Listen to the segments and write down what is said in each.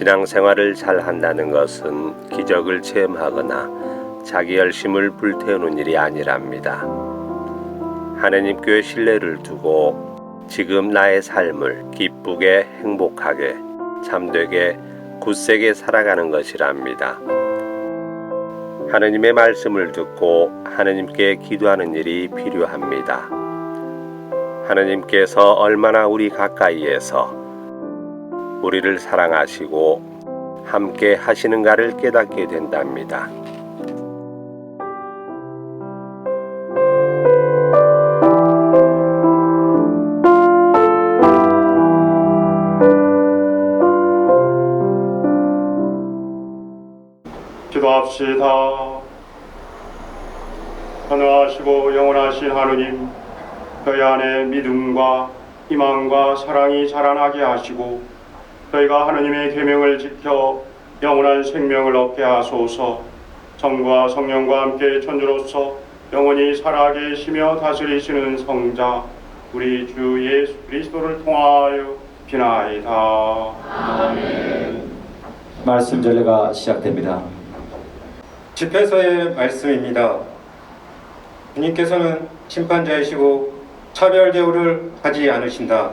신앙생활을 잘 한다는 것은 기적을 체험하거나 자기 열심을 불태우는 일이 아니랍니다. 하느님께 신뢰를 두고 지금 나의 삶을 기쁘게 행복하게 참되게 굳세게 살아가는 것이랍니다. 하느님의 말씀을 듣고 하느님께 기도하는 일이 필요합니다. 하느님께서 얼마나 우리 가까이에서 우리를 사랑하시고 함께 하시는가를 깨닫게 된답니다. 기도합시다. 전능하시고 영원하신 하느님, 저희 안에 믿음과 희망과 사랑이 자라나게 하시고 저희가 하느님의 계명을 지켜 영원한 생명을 얻게 하소서. 성과 성령과 함께 천주로서 영원히 살아계시며 다스리시는 성자 우리 주 예수 그리스도를 통하여 비나이다. 아멘. 말씀 전례가 시작됩니다. 집회서의 말씀입니다. 주님께서는 심판자이시고 차별 대우를 하지 않으신다.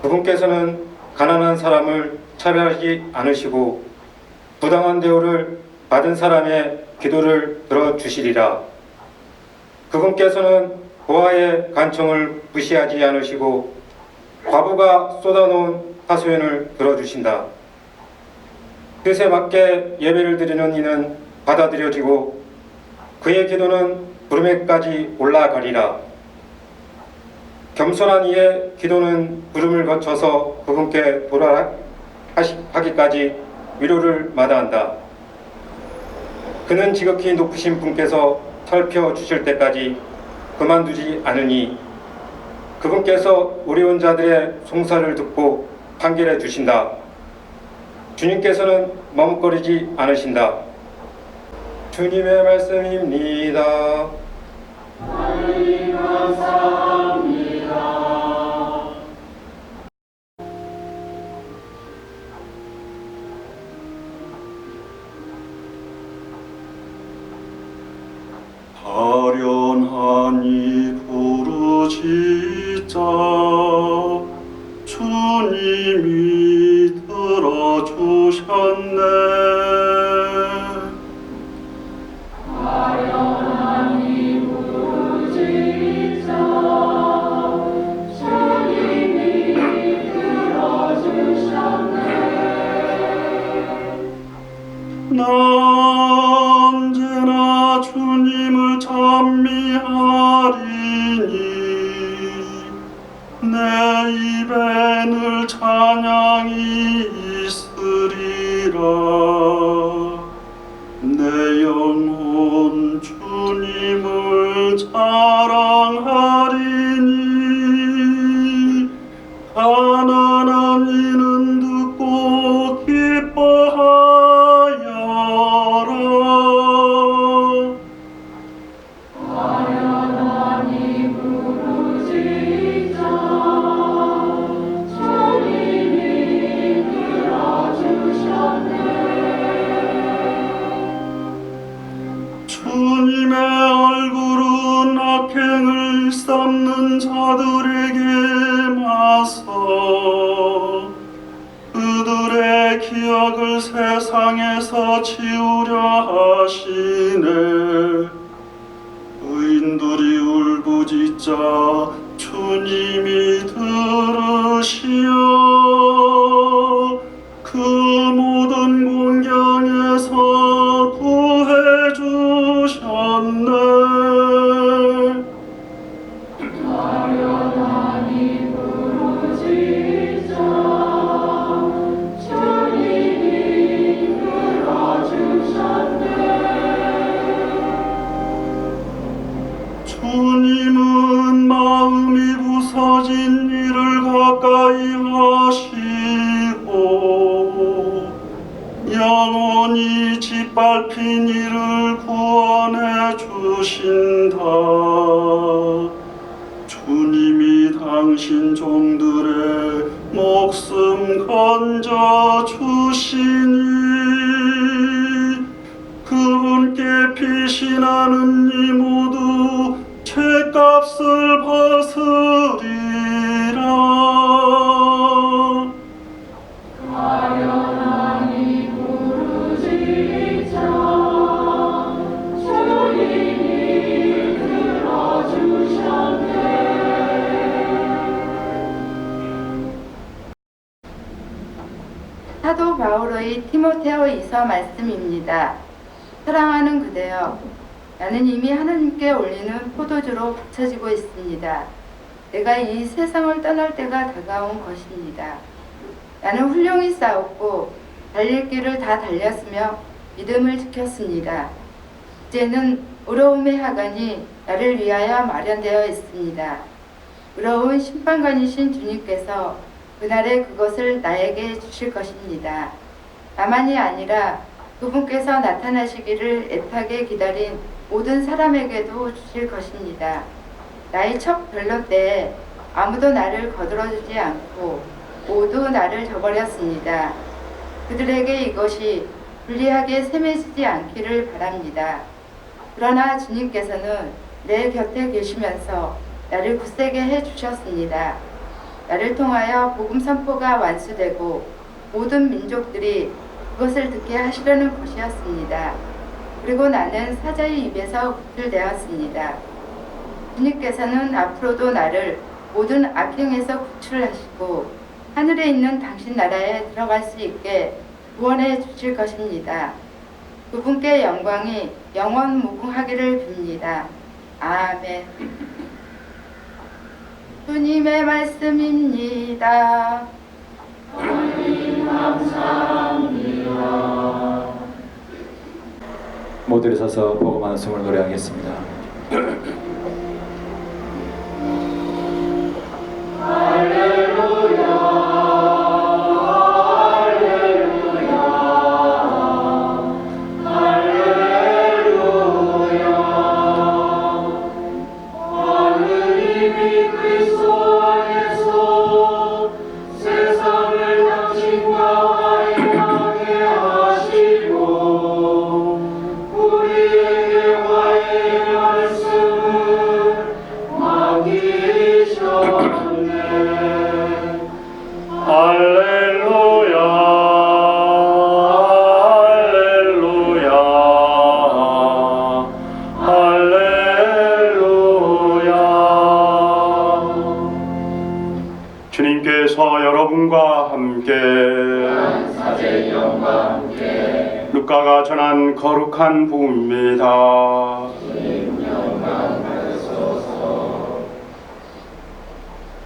그분께서는 가난한 사람을 차별하지 않으시고 부당한 대우를 받은 사람의 기도를 들어주시리라. 그분께서는 고아의 간청을 무시하지 않으시고 과부가 쏟아놓은 하소연을 들어주신다. 뜻에 맞게 예배를 드리는 이는 받아들여지고 그의 기도는 구름에까지 올라가리라. 겸손한 이의 기도는 구름을 거쳐서 그분께 도달하기까지 위로를 마다한다. 그는 지극히 높으신 분께서 살펴주실 때까지 그만두지 않으니 그분께서 어려운 자들의 송사를 듣고 판결해 주신다. 주님께서는 머뭇거리지 않으신다. 주님의 말씀입니다. 하나님 감사합니다. 아련하니 부르짖자 주님이 들어주셨네. 아련하니 부르짖자 주님이 들어주셨네. 나 언제나 주님을 찬미하리니 내 입에 늘 찬양이 있으리라. 내 영혼 주님을 자랑하리니 가난한 이는 듣고 기뻐하여라. 아련하니 부르짖자 주님이 들어주셨네. 주님의 얼굴은 악행을 쌓는 자들에게 맞서 그들의 기억을 세상에서 지우려 하시네. 의인들이 울부짖자 주님이 들으시어 그 모든 공경에서 구해 주셨네. 아련하니 부르짖자 주님이 들어주셨네. 주님은 마음이 부서진 이를 가까이 하시고 영원히 짓밟힌 이를 구원해 주신다. 주님이 당신 종들의 목숨 건져 주시니 그분께 피신하는 이 모두 죄값을 벗으리라. 가련하니 부르짖자 주님이 들어주셨네. 사도 바울의 티모테오이서 말씀입니다. 사랑하는 그대여, 나는 이미 하나님께 올리는 포도주로 받쳐지고 있습니다. 내가 이 세상을 떠날 때가 다가온 것입니다. 나는 훌륭히 싸웠고 달릴 길을 다 달렸으며 믿음을 지켰습니다. 이제는 의로움의 하관이 나를 위하여 마련되어 있습니다. 의로운 심판관이신 주님께서 그날에 그것을 나에게 주실 것입니다. 나만이 아니라 그분께서 나타나시기를 애타게 기다린 모든 사람에게도 주실 것입니다. 나의 첫 변론 때에 아무도 나를 거들어주지 않고 모두 나를 저버렸습니다. 그들에게 이것이 불리하게 세매지지 않기를 바랍니다. 그러나 주님께서는 내 곁에 계시면서 나를 굳세게 해주셨습니다. 나를 통하여 복음 선포가 완수되고 모든 민족들이 그것을 듣게 하시려는 것이었습니다. 그리고 나는 사자의 입에서 구출되었습니다. 주님께서는 앞으로도 나를 모든 악행에서 구출하시고 하늘에 있는 당신 나라에 들어갈 수 있게 구원해 주실 것입니다. 그분께 영광이 영원 무궁하기를 빕니다. 아멘. 주님의 말씀입니다. 하나님 감사합니다. 모두 일어서서 복음하는 숨을 노래하겠습니다. 하느님이 그리스도 안에서 세상을 당신과 화해하게 하시고 우리에게 화해의 말씀을 맡기셨네. 할렐루야, 할렐루야, 할렐루야. 주님께서 여러분과 함께 사제형과 함께 루카가 전한 거룩한 복음입니다.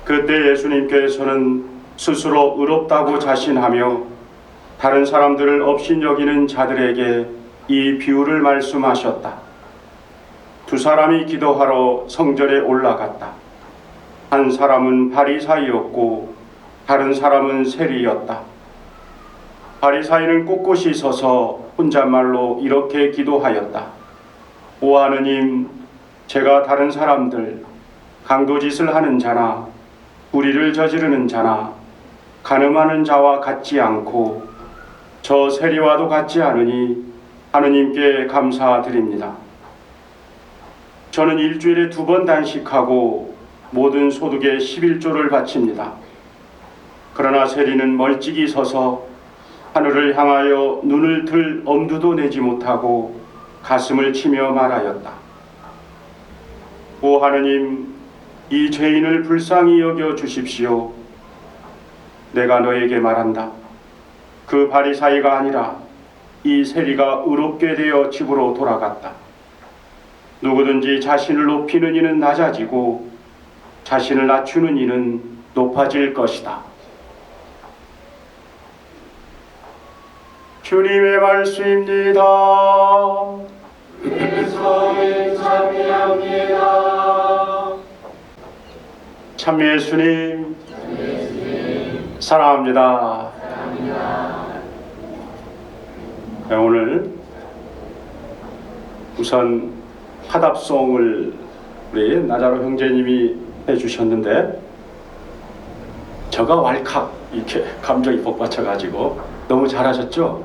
그때 예수님께서는 스스로 의롭다고 자신하며 다른 사람들을 업신여기는 자들에게 이 비유를 말씀하셨다. 두 사람이 기도하러 성전에 올라갔다. 한 사람은 바리사이였고 다른 사람은 세리였다. 바리사이는 꼿꼿이 서서 혼잣말로 이렇게 기도하였다. 오 하느님, 제가 다른 사람들, 강도짓을 하는 자나 불의를 저지르는 자나 간음하는 자와 같지 않고 저 세리와도 같지 않으니 하느님께 감사드립니다. 저는 일주일에 2번 단식하고 모든 소득의 11조를 바칩니다. 그러나 세리는 멀찍이 서서 하늘을 향하여 눈을 들 엄두도 내지 못하고 가슴을 치며 말하였다. 오 하느님, 이 죄인을 불쌍히 여겨 주십시오. 내가 너에게 말한다. 그 바리사이가 아니라 이 세리가 의롭게 되어 집으로 돌아갔다. 누구든지 자신을 높이는 이는 낮아지고 자신을 낮추는 이는 높아질 것이다. 주님의 말씀입니다. 그리스도인 참여합니다. 참 예수님, 사랑합니다. 네, 오늘 우선 화답송을 우리 나자로 형제님이 해주셨는데 저가 왈칵 이렇게 감정이 복받쳐가지고 너무 잘하셨죠?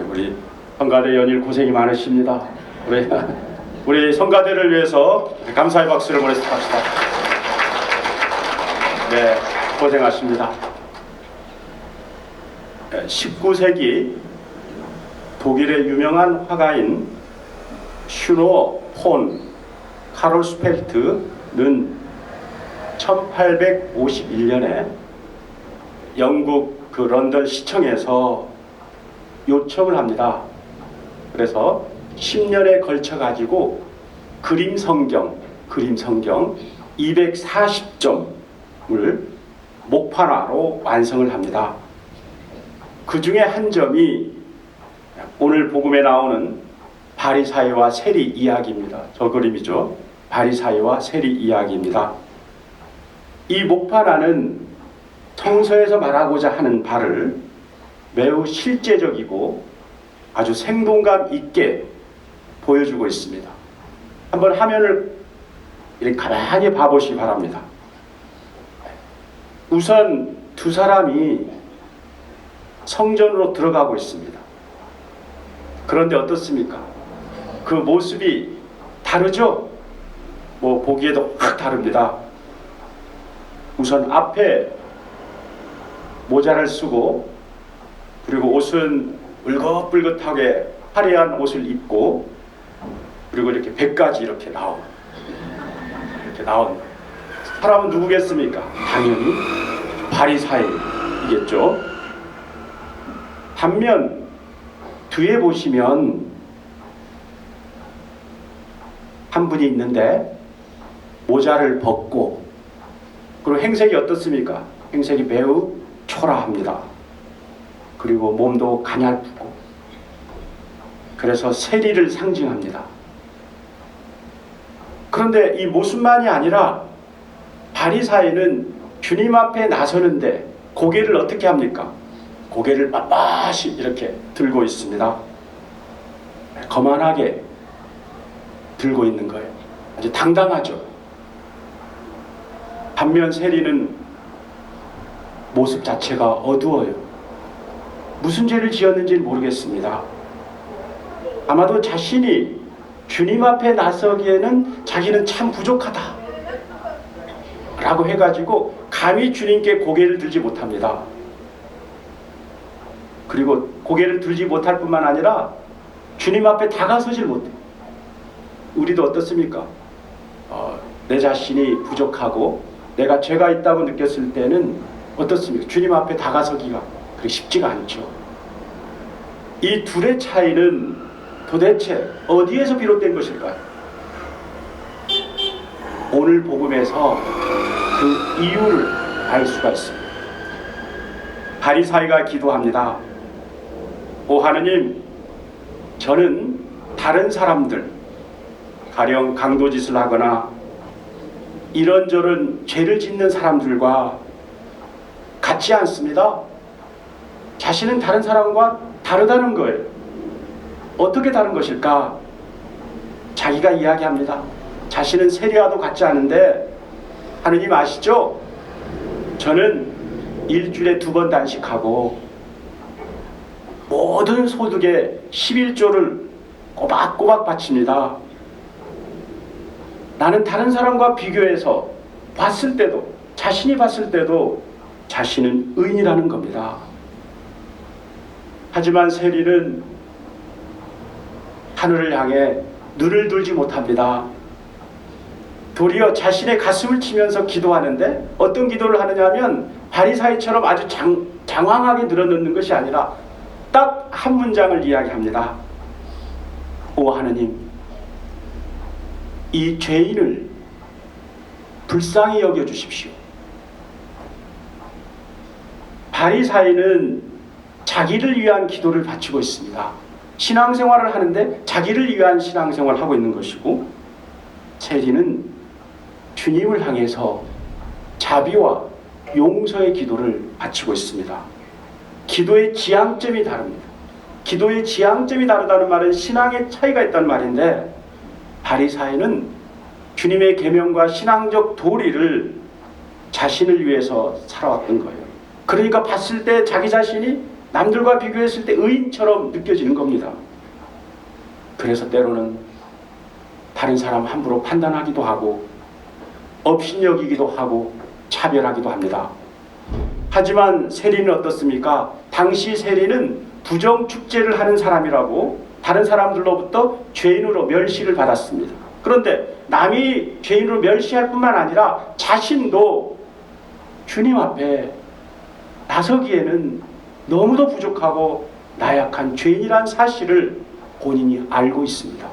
우리 성가대 연일 고생이 많으십니다. 우리 성가대를 위해서 감사의 박수를 보내십시다. 네, 고생하십니다. 19세기 독일의 유명한 화가인 슈노 폰 카롤스펠트는 1851년에 영국 그 런던 시청에서 요청을 합니다. 그래서 10년에 걸쳐 가지고 그림 성경 240점을 목판화로 완성을 합니다. 그 중에 한 점이 오늘 복음에 나오는 바리사이와 세리 이야기입니다. 저 그림이죠. 바리사이와 세리 이야기입니다. 이 목판화는 성서에서 말하고자 하는 바를 매우 실제적이고 아주 생동감 있게 보여주고 있습니다. 한번 화면을 이렇게 가만히 봐보시기 바랍니다. 우선 두 사람이 성전으로 들어가고 있습니다. 그런데 어떻습니까? 그 모습이 다르죠? 보기에도 확 다릅니다. 우선 앞에 모자를 쓰고 그리고 옷은 울긋불긋하게 화려한 옷을 입고 그리고 이렇게 배까지 이렇게 나온 사람은 누구겠습니까? 당연히 바리사이이겠죠. 반면 뒤에 보시면 한 분이 있는데 모자를 벗고 그리고 행색이 어떻습니까? 행색이 매우 초라합니다. 그리고 몸도 가냘프고 그래서 세리를 상징합니다. 그런데 이 모습만이 아니라 바리사이는 주님 앞에 나서는데 고개를 어떻게 합니까? 고개를 빳빳이 이렇게 들고 있습니다. 거만하게 들고 있는 거예요. 아주 당당하죠. 반면 세리는 모습 자체가 어두워요. 무슨 죄를 지었는지는 모르겠습니다. 아마도 자신이 주님 앞에 나서기에는 자기는 참 부족하다 라고 해가지고 감히 주님께 고개를 들지 못합니다. 그리고 고개를 들지 못할 뿐만 아니라 주님 앞에 다가서질 못해. 우리도 어떻습니까? 내 자신이 부족하고 내가 죄가 있다고 느꼈을 때는 어떻습니까? 주님 앞에 다가서기가 그렇게 쉽지가 않죠. 이 둘의 차이는 도대체 어디에서 비롯된 것일까요? 오늘 복음에서 그 이유를 알 수가 있습니다. 바리사이가 기도합니다. 오 하느님, 저는 다른 사람들, 가령 강도짓을 하거나 이런저런 죄를 짓는 사람들과 같지 않습니다. 자신은 다른 사람과 다르다는 거예요. 어떻게 다른 것일까? 자기가 이야기합니다. 자신은 세리와도 같지 않은데 하느님 아시죠? 저는 일주일에 2번 단식하고 모든 소득의 11조를 꼬박꼬박 바칩니다. 나는 다른 사람과 비교해서 봤을 때도 자신이 봤을 때도 자신은 의인이라는 겁니다. 하지만 세리는 하늘을 향해 눈을 들지 못합니다. 도리어 자신의 가슴을 치면서 기도하는데 어떤 기도를 하느냐 하면 바리사이처럼 아주 장황하게 늘어놓는 것이 아니라 딱 한 문장을 이야기합니다. 오 하느님, 이 죄인을 불쌍히 여겨주십시오. 바리사이는 자기를 위한 기도를 바치고 있습니다. 신앙생활을 하는데 자기를 위한 신앙생활을 하고 있는 것이고, 세리는 주님을 향해서 자비와 용서의 기도를 바치고 있습니다. 기도의 지향점이 다릅니다. 기도의 지향점이 다르다는 말은 신앙의 차이가 있다는 말인데, 바리사이는 주님의 계명과 신앙적 도리를 자신을 위해서 살아왔던 거예요. 그러니까 봤을 때 자기 자신이 남들과 비교했을 때 의인처럼 느껴지는 겁니다. 그래서 때로는 다른 사람 함부로 판단하기도 하고 업신여기기도 하고 차별하기도 합니다. 하지만 세리는 어떻습니까? 당시 세리는 부정축제를 하는 사람이라고 다른 사람들로부터 죄인으로 멸시를 받았습니다. 그런데 남이 죄인으로 멸시할 뿐만 아니라 자신도 주님 앞에 나서기에는 너무도 부족하고 나약한 죄인이란 사실을 본인이 알고 있습니다.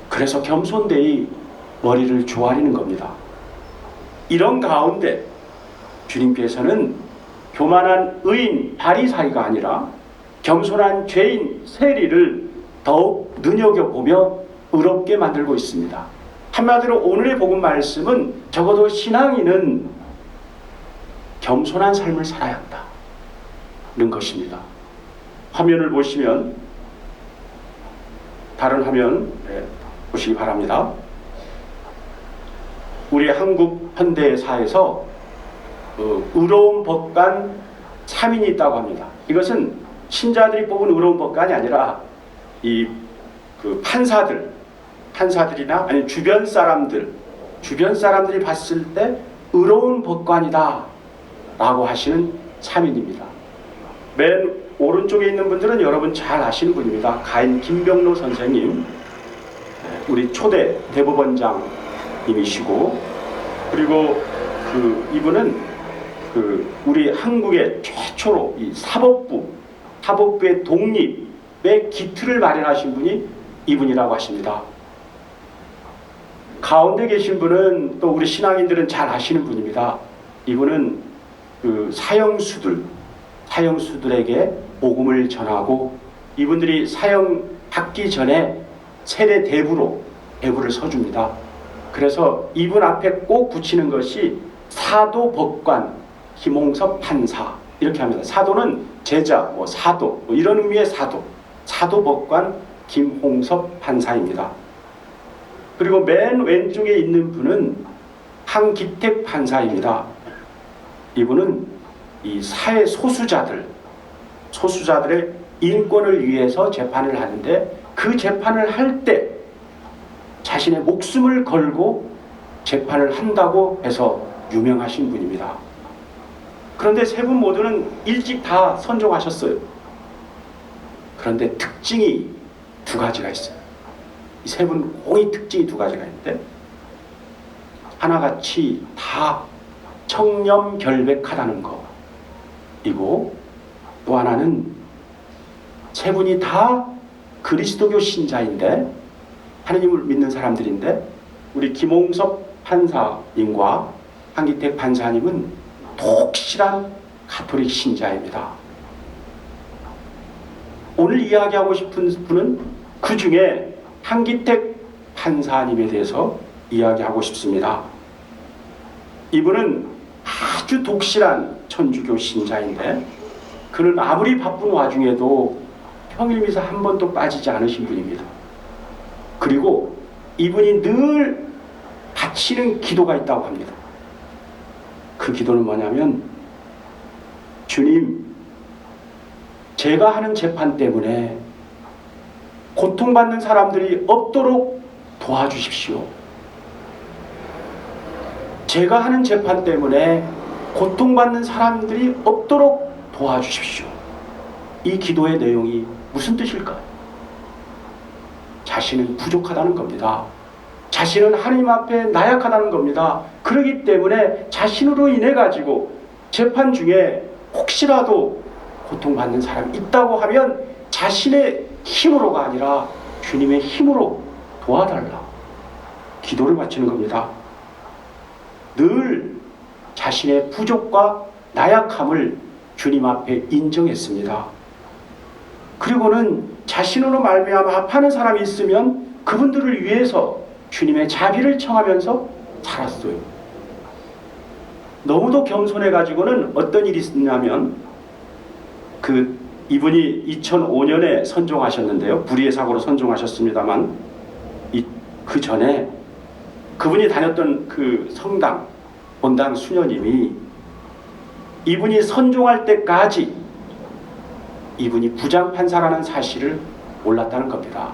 그래서 겸손되이 머리를 조아리는 겁니다. 이런 가운데 주님께서는 교만한 의인 바리사이가 아니라 겸손한 죄인 세리를 더욱 눈여겨보며 의롭게 만들고 있습니다. 한마디로 오늘의 복음 말씀은 적어도 신앙인은 겸손한 삶을 살아야 한다는 것입니다. 화면을 보시면 다른 화면 보시기 바랍니다. 우리 한국 현대사에서 의로운 법관 3인이 있다고 합니다. 이것은 신자들이 뽑은 의로운 법관이 아니라 그 판사들이나 아니 주변 사람들이 봤을 때 의로운 법관이다 라고 하시는 3인입니다. 맨 오른쪽에 있는 분들은 여러분 잘 아시는 분입니다. 가인 김병로 선생님, 우리 초대 대법원장님이시고, 그리고 이분은 우리 한국의 최초로 이 사법부의 독립의 기틀을 마련하신 분이 이분이라고 하십니다. 가운데 계신 분은 또 우리 신앙인들은 잘 아시는 분입니다. 이분은 사형수들에게 복음을 전하고, 이분들이 사형 받기 전에 세례 대부를 서줍니다. 그래서 이분 앞에 꼭 붙이는 것이 사도법관 김홍섭 판사 이렇게 합니다. 사도는 제자, 사도 이런 의미의 사도법관 김홍섭 판사입니다. 그리고 맨 왼쪽에 있는 분은 한기택 판사입니다. 이분은 이 사회 소수자들의 인권을 위해서 재판을 하는데, 그 재판을 할 때 자신의 목숨을 걸고 재판을 한다고 해서 유명하신 분입니다. 그런데 세 분 모두는 일찍 다 선종하셨어요. 그런데 특징이 두 가지가 있어요. 이 세 분 공이 특징이 두 가지가 있는데, 하나같이 다 청렴결백하다는 거이고, 또 하나는 세 분이 다 그리스도교 신자인데, 하느님을 믿는 사람들인데, 우리 김홍섭 판사님과 한기택 판사님은 독실한 가톨릭 신자입니다. 오늘 이야기하고 싶은 분은 그 중에 한기택 판사님에 대해서 이야기하고 싶습니다. 이분은 아주 독실한 천주교 신자인데, 그는 아무리 바쁜 와중에도 평일 미사 한 번도 빠지지 않으신 분입니다. 그리고 이분이 늘 바치는 기도가 있다고 합니다. 그 기도는 뭐냐면, 주님, 제가 하는 재판 때문에 고통받는 사람들이 없도록 도와주십시오. 제가 하는 재판 때문에 고통받는 사람들이 없도록 도와주십시오. 이 기도의 내용이 무슨 뜻일까요? 자신은 부족하다는 겁니다. 자신은 하나님 앞에 나약하다는 겁니다. 그렇기 때문에 자신으로 인해 가지고 재판 중에 혹시라도 고통받는 사람이 있다고 하면 자신의 힘으로가 아니라 주님의 힘으로 도와달라 기도를 바치는 겁니다. 늘 자신의 부족과 나약함을 주님 앞에 인정했습니다. 그리고는 자신으로 말미암아 아파하는 사람이 있으면 그분들을 위해서 주님의 자비를 청하면서 살았어요. 너무도 겸손해가지고는 어떤 일이 있냐면, 이분이 2005년에 선종하셨는데요. 불의의 사고로 선종하셨습니다만, 그 전에 그분이 다녔던 그 성당, 본당 수녀님이 이분이 선종할 때까지 이분이 부장판사라는 사실을 몰랐다는 겁니다.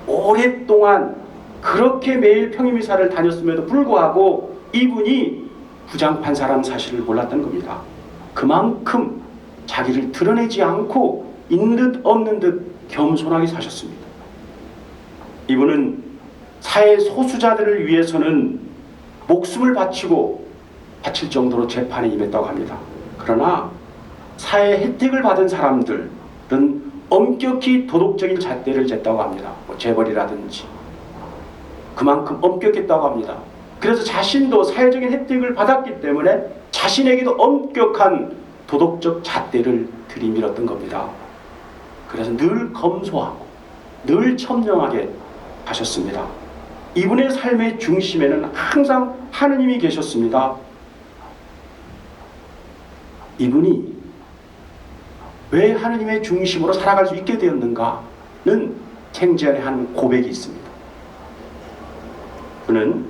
오랫동안 그렇게 매일 평임이사를 다녔음에도 불구하고 이분이 부장판사라는 사실을 몰랐다는 겁니다. 그만큼 자기를 드러내지 않고 있는 듯 없는 듯 겸손하게 사셨습니다. 이분은 사회 소수자들을 위해서는 목숨을 바칠 정도로 재판에 임했다고 합니다. 그러나 사회 혜택을 받은 사람들은 엄격히 도덕적인 잣대를 쟀다고 합니다. 재벌이라든지 그만큼 엄격했다고 합니다. 그래서 자신도 사회적인 혜택을 받았기 때문에 자신에게도 엄격한 도덕적 잣대를 들이밀었던 겁니다. 그래서 늘 검소하고 늘 청렴하게 하셨습니다. 이분의 삶의 중심에는 항상 하느님이 계셨습니다. 이분이 왜 하느님의 중심으로 살아갈 수 있게 되었는가는 생전에 한 고백이 있습니다. 그는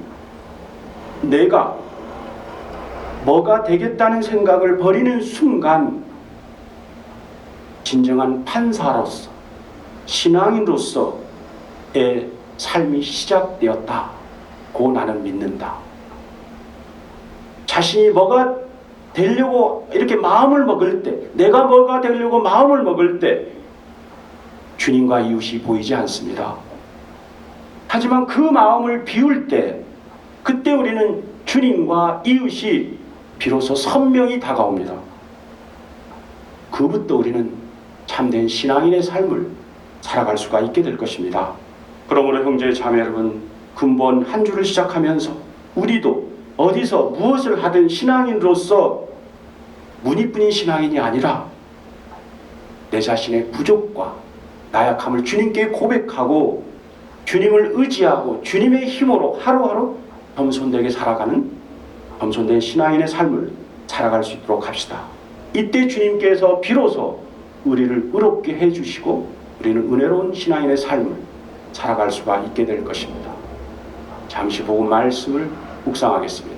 내가 뭐가 되겠다는 생각을 버리는 순간 진정한 판사로서 신앙인으로서의 삶이 시작되었다고 나는 믿는다. 자신이 뭐가 되려고 이렇게 마음을 먹을 때, 내가 뭐가 되려고 마음을 먹을 때 주님과 이웃이 보이지 않습니다. 하지만 그 마음을 비울 때, 그때 우리는 주님과 이웃이 비로소 선명히 다가옵니다. 그부터 우리는 참된 신앙인의 삶을 살아갈 수가 있게 될 것입니다. 그러므로 형제 자매 여러분, 근본 한 주를 시작하면서 우리도 어디서 무엇을 하든 신앙인으로서 문이뿐인 신앙인이 아니라 내 자신의 부족과 나약함을 주님께 고백하고 주님을 의지하고 주님의 힘으로 하루하루 겸손되게 살아가는 겸손된 신앙인의 삶을 살아갈 수 있도록 합시다. 이때 주님께서 비로소 우리를 의롭게 해주시고 우리는 은혜로운 신앙인의 삶을 살아갈 수가 있게 될 것입니다. 잠시 보고 말씀을 묵상하겠습니다.